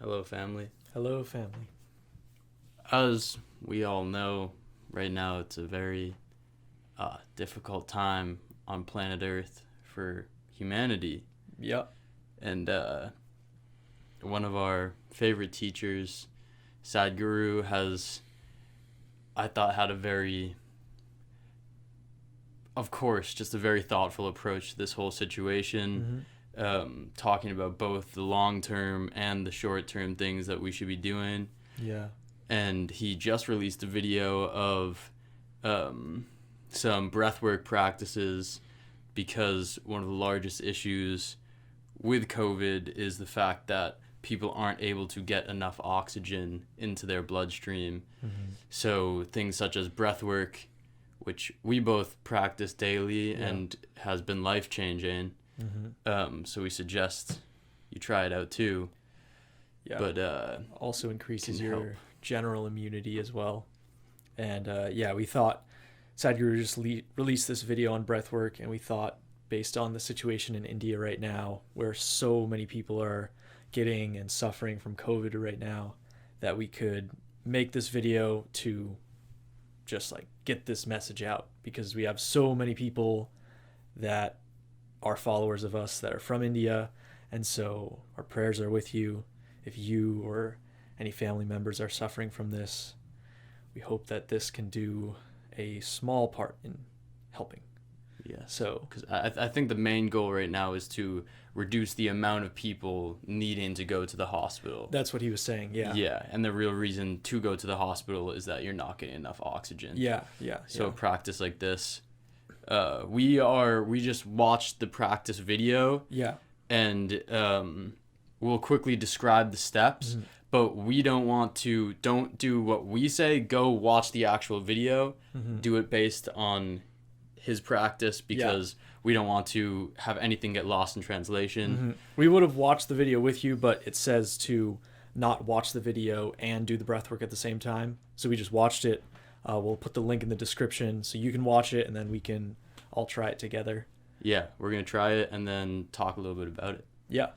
Hello, family. Hello, family. As we all know, right now it's a very difficult time on planet Earth for humanity. Yep. And one of our favorite teachers, Sadhguru, had a very, of course, just a very thoughtful approach to this whole situation. Talking about both the long-term and the short-term things that we should be doing. Yeah. And he just released a video of some breathwork practices, because one of the largest issues with COVID is the fact that people aren't able to get enough oxygen into their bloodstream. So things such as breathwork, which we both practice daily and has been life-changing. So we suggest you try it out too. Yeah. But also increases can your help. general immunity as well. And we thought Sadhguru just released this video on breathwork, and we thought, based on the situation in India right now, where so many people are getting and suffering from COVID right now, that we could make this video to just like get this message out, because we have so many people that are followers of us that are from India, and so our prayers are with you. If you or any family members are suffering from this, we hope that this can do a small part in helping. Yeah. So, because I think the main goal right now is to reduce the amount of people needing to go to the hospital. that's what he was saying. Yeah. Yeah, and the real reason to go to the hospital is that you're not getting enough oxygen. Yeah. So a practice like this, we just watched the practice video. Yeah. And we'll quickly describe the steps. But we don't do what we say. Go watch the actual video. Do it based on his practice, because we don't want to have anything get lost in translation. We would have watched the video with you, but it says to not watch the video and do the breathwork at the same time. So we just watched it. We'll put the link in the description so you can watch it, and then we can all try it together. Yeah, we're going to try it and then talk a little bit about it. Yeah.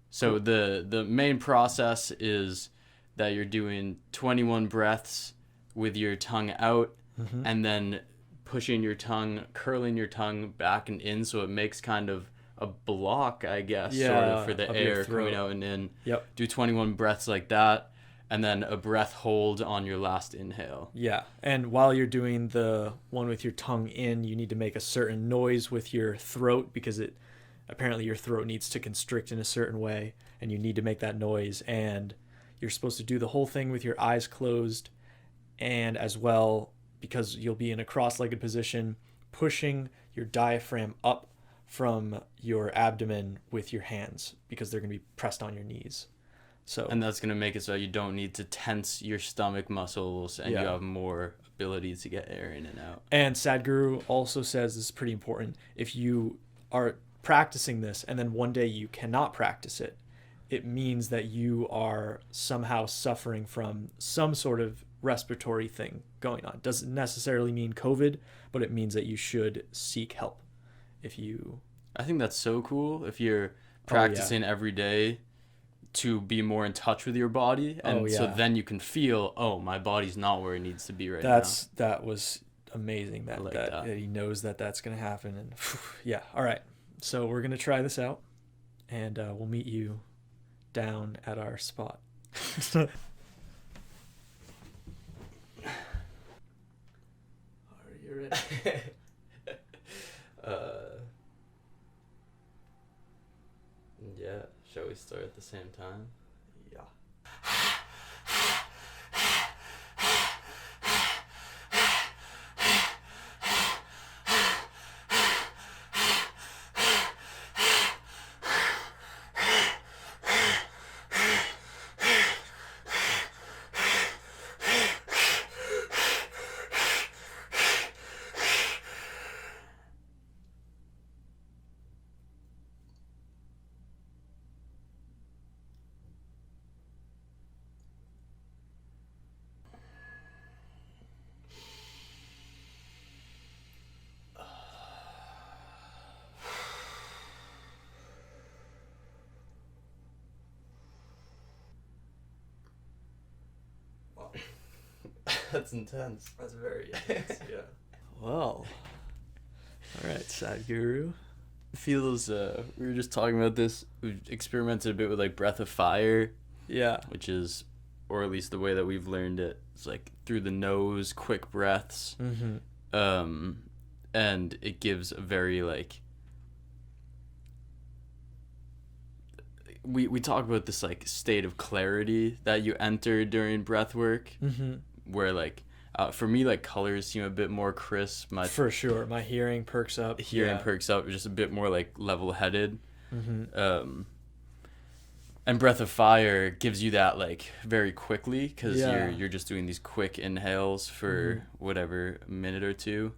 So the main process is that you're doing 21 breaths with your tongue out, and then pushing your tongue, curling your tongue back and in, so it makes kind of a block, I guess, sort of, for the of your air throat. coming out and in. Yep. Do 21 breaths like that, and then a breath hold on your last inhale. Yeah, and while you're doing the one with your tongue in, you need to make a certain noise with your throat, because apparently your throat needs to constrict in a certain way, and you need to make that noise. And you're supposed to do the whole thing with your eyes closed, and as well, because you'll be in a cross-legged position, pushing your diaphragm up from your abdomen with your hands, because they're going to be pressed on your knees. And that's going to make it so you don't need to tense your stomach muscles, and you have more ability to get air in and out. And Sadhguru also says, this is pretty important, if you are practicing this and then one day you cannot practice it, it means that you are somehow suffering from some sort of respiratory thing going on. Doesn't necessarily mean COVID, but it means that you should seek help. I think that's so cool if you're practicing every day to be more in touch with your body, and so then you can feel, my body's not where it needs to be right now. That was amazing that he knows that that's going to happen. And all right, so we're going to try this out, and we'll meet you down at our spot. Are you ready? Yeah, shall we start at the same time? Yeah. That's intense. That's very intense. Yeah. Well. All right, Sadhguru. Feels we were just talking about this. We've experimented a bit with like breath of fire. Yeah. Which is, or at least the way that we've learned it, it's like through the nose, quick breaths. Mm-hmm. And it gives a very like. We talk about this like state of clarity that you enter during breath work, where like for me like colors seem a bit more crisp. For sure, my hearing perks up. Perks up, just a bit more like level-headed. Mm-hmm. And breath of fire gives you that like very quickly because you're just doing these quick inhales for whatever, a minute or two,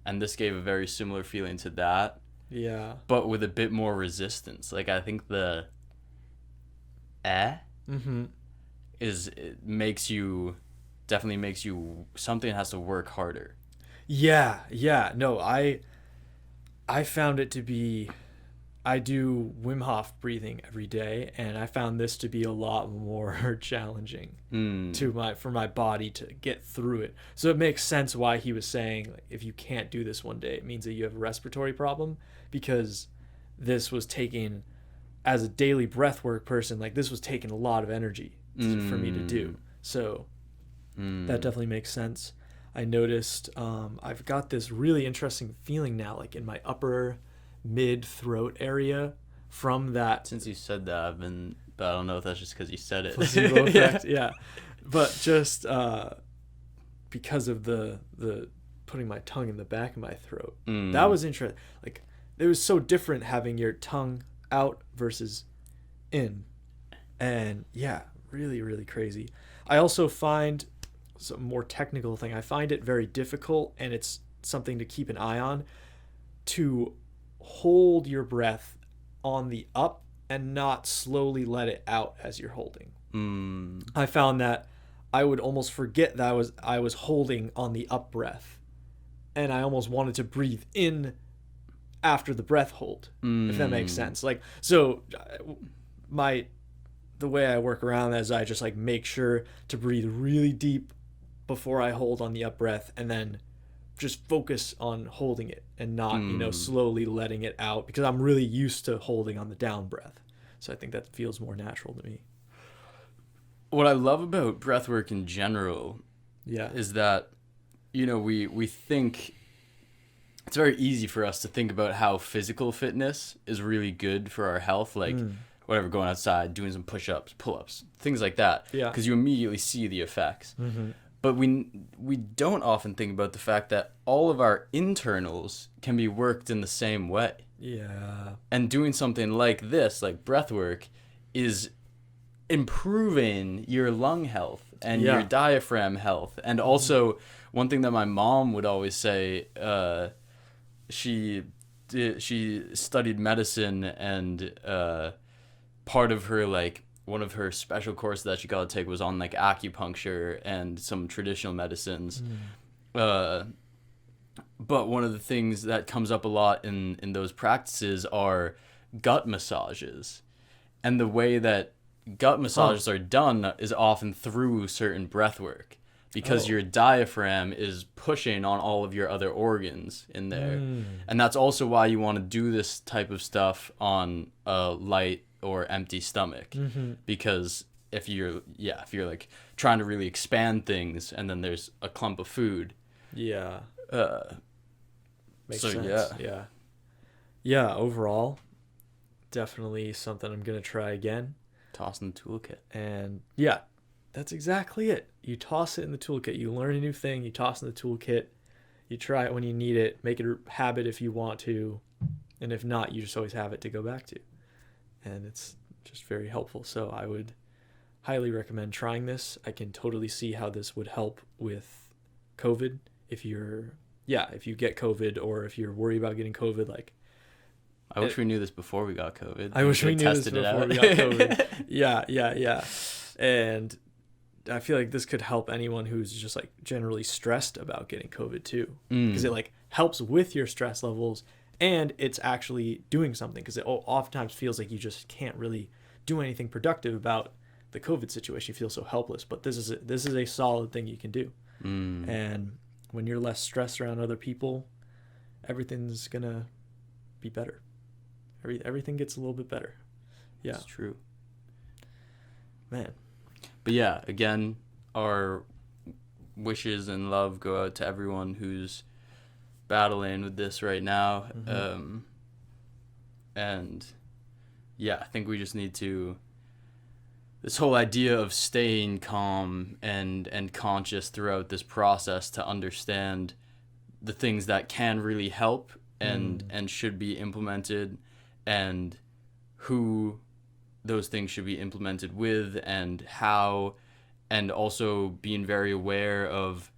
and this gave a very similar feeling to that. Yeah. But with a bit more resistance. Like I think the definitely makes you something has to work harder. Yeah. No, I found it to be, I do Wim Hof breathing every day, and I found this to be a lot more challenging for my body to get through it. So it makes sense why he was saying like, if you can't do this one day, it means that you have a respiratory problem, because this was taking, as a daily breathwork person, like this was taking a lot of energy for me to do. So that definitely makes sense. I noticed I've got this really interesting feeling now, like in my upper mid throat area from that. Since you said that, but I don't know if that's just because you said it. Placebo effect, yeah. But just because of the putting my tongue in the back of my throat, that was interesting. Like it was so different having your tongue out versus in, and yeah, really, really crazy. I also find some more technical thing. I find it very difficult, and it's something to keep an eye on, to hold your breath on the up and not slowly let it out as you're holding. I found that I would almost forget that I was holding on the up breath, and I almost wanted to breathe in after the breath hold, if that makes sense. Like, so the way I work around that is I just like make sure to breathe really deep before I hold on the up breath, and then just focus on holding it and not, slowly letting it out, because I'm really used to holding on the down breath. So I think that feels more natural to me. What I love about breathwork in general is that, we think it's very easy for us to think about how physical fitness is really good for our health, like whatever, going outside, doing some push-ups, pull-ups, things like that, because you immediately see the effects. But we don't often think about the fact that all of our internals can be worked in the same way. Yeah. And doing something like this, like breath work, is improving your lung health and your diaphragm health. And also, one thing that my mom would always say, she studied medicine, and part of her, like, one of her special courses that she got to take was on like acupuncture and some traditional medicines. But one of the things that comes up a lot in those practices are gut massages. And the way that gut massages are done is often through certain breath work, because your diaphragm is pushing on all of your other organs in there. And that's also why you want to do this type of stuff on a light or empty stomach, because if you're like trying to really expand things and then there's a clump of food, makes so sense. Yeah, overall definitely something I'm gonna try again. Toss in the toolkit. And that's exactly it. You toss it in the toolkit. You learn a new thing, you toss in the toolkit, you try it when you need it, make it a habit if you want to, and if not, you just always have it to go back to. And it's just very helpful. So I would highly recommend trying this. I can totally see how this would help with COVID. If you get COVID, or if you're worried about getting COVID, like, I wish we knew this before we got COVID. I wish we knew this before we got COVID. Yeah. And I feel like this could help anyone who's just like generally stressed about getting COVID too, because it like helps with your stress levels. And it's actually doing something, because it oftentimes feels like you just can't really do anything productive about the COVID situation, you feel so helpless, but this is a solid thing you can do. And when you're less stressed around other people, everything's gonna be better. Everything gets a little bit better. Yeah, it's true, man. But yeah, again, our wishes and love go out to everyone who's battling with this right now. And yeah, I think we just need to, this whole idea of staying calm and conscious throughout this process to understand the things that can really help and should be implemented, and who those things should be implemented with and how, and also being very aware of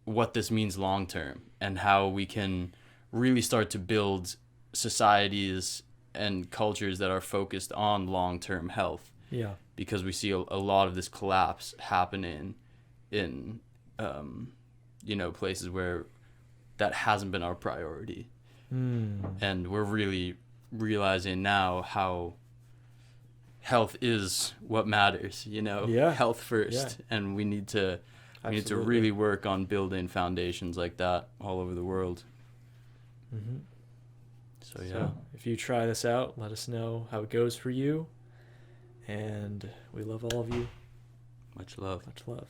what this means long term and how we can really start to build societies and cultures that are focused on long-term health. Yeah. Because we see a lot of this collapse happening in, places where that hasn't been our priority. And we're really realizing now how health is what matters, health first. Yeah. And we need to really work on building foundations like that all over the world. So if you try this out, let us know how it goes for you. And we love all of you. Much love. Much love.